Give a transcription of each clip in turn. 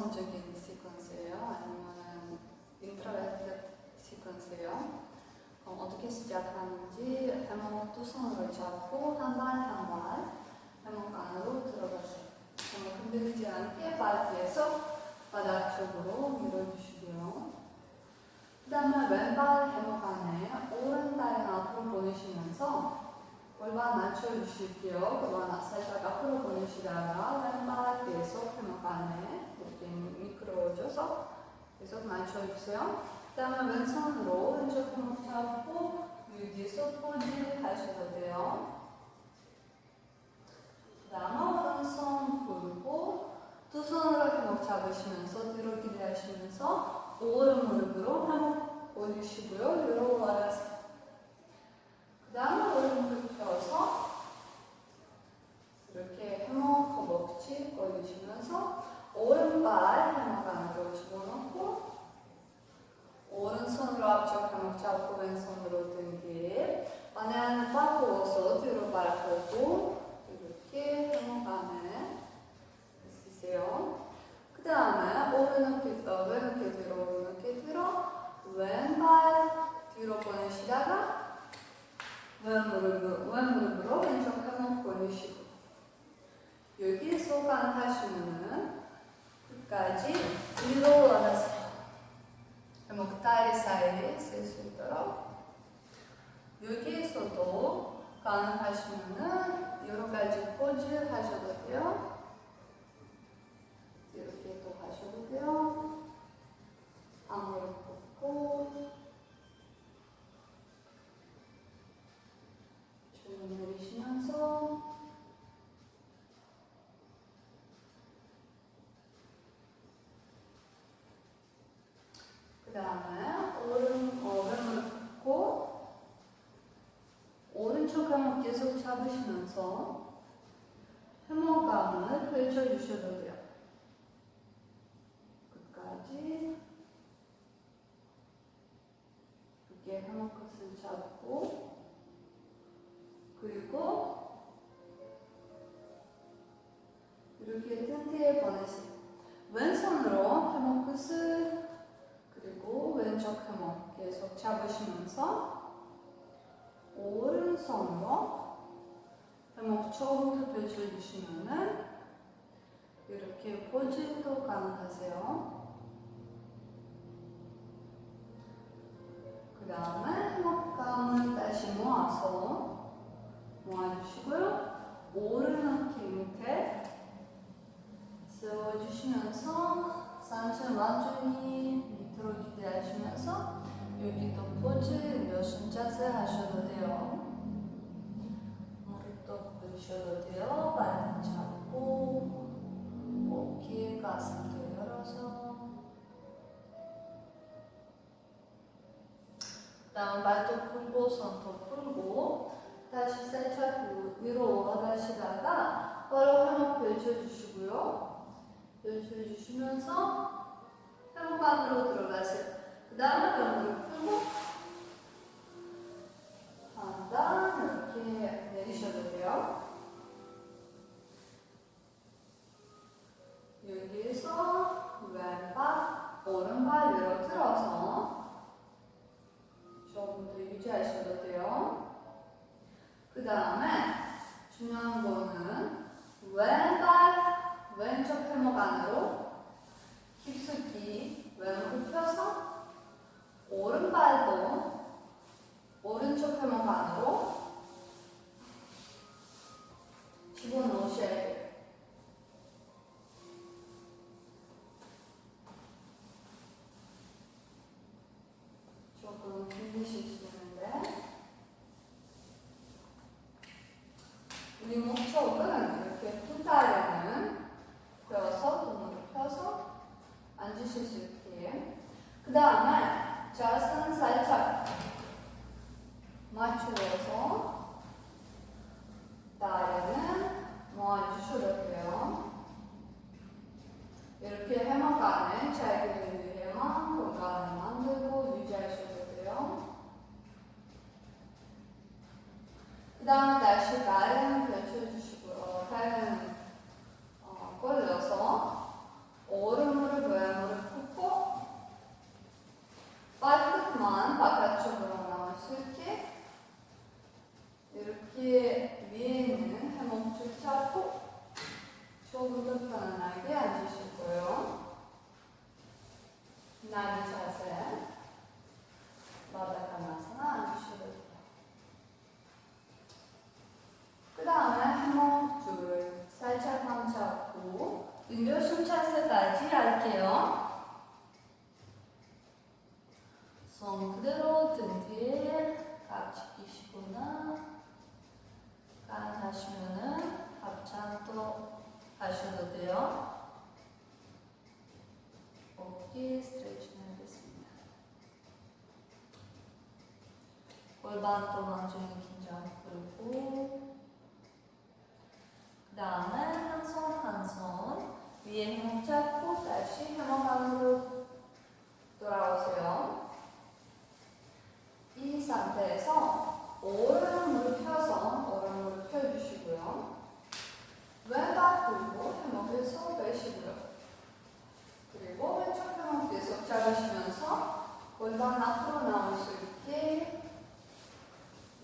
원성적인 시퀀스예요? 아니면 인트로베르트 시퀀스예요? 어떻게 시작하는지 해먹 두 손으로 잡고 한 발 한 발 해먹 안으로 들어가세요. 해먹 흔들리지 않게 발 뒤에서 바닥 쪽으로 밀어주시고요. 그 다음에 왼발 해먹 안에 오른 다리 앞으로 보내시면서 골반 맞춰주실게요. 골반 살짝 앞으로 보내시다가 왼발 계속 해먹 안에 이렇게 미끄러워져서 계속 맞춰주세요. 그 다음에 왼손으로 왼쪽 해먹 잡고 여기서 포즈 하셔도 돼요. 그 다음에 오른손 풀고 두 손으로 해먹 잡으시면서 뒤로 기대하시면서 오른 무릎으로 해먹 올리시고요. 위로 올라가세요. 그 다음에 오른 무릎 펴서 이렇게 해먹 허벅지 올리시면서 오른발 해먹 안으로 집어넣고 오른손으로 앞쪽 해먹 잡고 왼손으로 등길 안에 발 부어서 뒤로 발 펴고 이렇게 해먹 안에 쓰세요. 그 다음에 왼 어깨 뒤로 왼발 뒤로 보내시다가 왼 무릎으로 왼쪽 해먹 올리시고 여기에서 가능하시면은 끝까지 위로 올라가세요. 해먹 다리 사이에 쓸 수 있도록 여기에서도 가능하시면은 여러 가지 포즈 하셔도 돼요. 이렇게 또 하셔도 돼요. 앞무릎 굽고 쭉 내리시면서 그 다음에 왼무릎 굽고 오른쪽 해먹 계속 잡으시면서 해먹감을 펼쳐주셔도 돼요. 끝까지 이렇게 해먹 끝을 잡고 그리고 이렇게 등 뒤에 보내세요. 왼손으로 해먹 끝을 그리고 왼쪽 해먹 계속 잡으시면서 오른손으로 해먹 처음부터 펼쳐주시면은 이렇게 포즈도 가능하세요. 그 다음에 해먹감을 다시 모아주시고요. 오른 어깨 밑에 세워주시면서 상체 완전히 밑으로 기대하시면서 여기도 포즈 몇순 자세 하셔도 돼요. 무릎도 굽으셔도 돼요. 발 잡고 어깨 가슴도 열어서 그 다음 발도 풀고 손도 풀고 다시 살짝 위로 올라가시다가 바로 해먹 펼쳐주시고요. 펼쳐주시면서 해먹 안으로 들어가세요. 그 다음에 무릎 풀고 하단 이렇게 내리셔도 돼요. 여기에서 왼발, 오른발 위로 들어서 조금 더 유지하셔도 돼요. 그 다음에 중요한 거는 왼발, 왼쪽 해먹 안으로 깊숙이 왼무릎 펴서 오른발도 오른쪽 해먹 안으로 집어넣으셔야 돼요. 조금 힘드실 수 있는데 우리 목적은 이렇게 두 다리는 펴서 골반 동안 중에 긴장 풀고 그 다음에 한 손 한 손 위에 힘 잡고 다시 해머 안으로 돌아오세요. 이 상태에서 오른 무릎 펴서 오른 무릎 펴주시고요. 왼발 들고 해먹에서 빼시고요. 그리고 왼쪽 해먹 계속 잡으시면서 골반 앞으로 나올 수 있게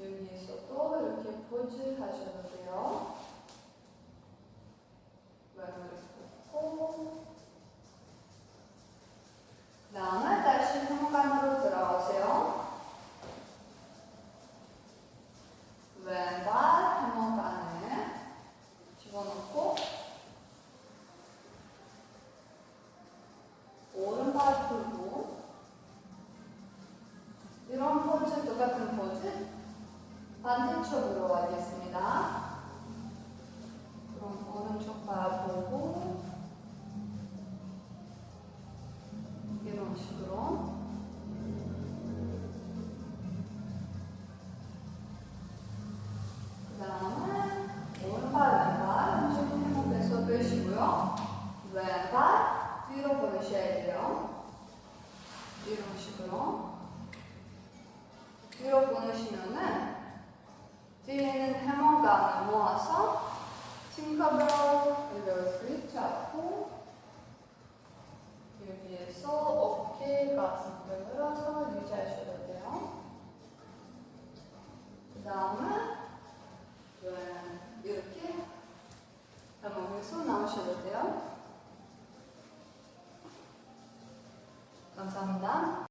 여기에서도 이렇게 포즈 하셔도 돼요. 왼무릎 펴고 그 다음에 다시 해먹 안으로 들어오세요. 왼발 해먹 안에 집어넣고 오른발 풀고 이런 포즈, 똑같은 포즈 반대쪽으로 하겠습니다. 그럼 오른쪽 발 보고 이런 식으로 그 다음에 오른발 왼발 왼쪽 해먹에서 빼시고요. 왼발 뒤로 보내셔야 돼요. 이런 식으로 뒤로 보내시면은 뒤에는 해머감을 모아서 팅커벨 릴러스를 잡고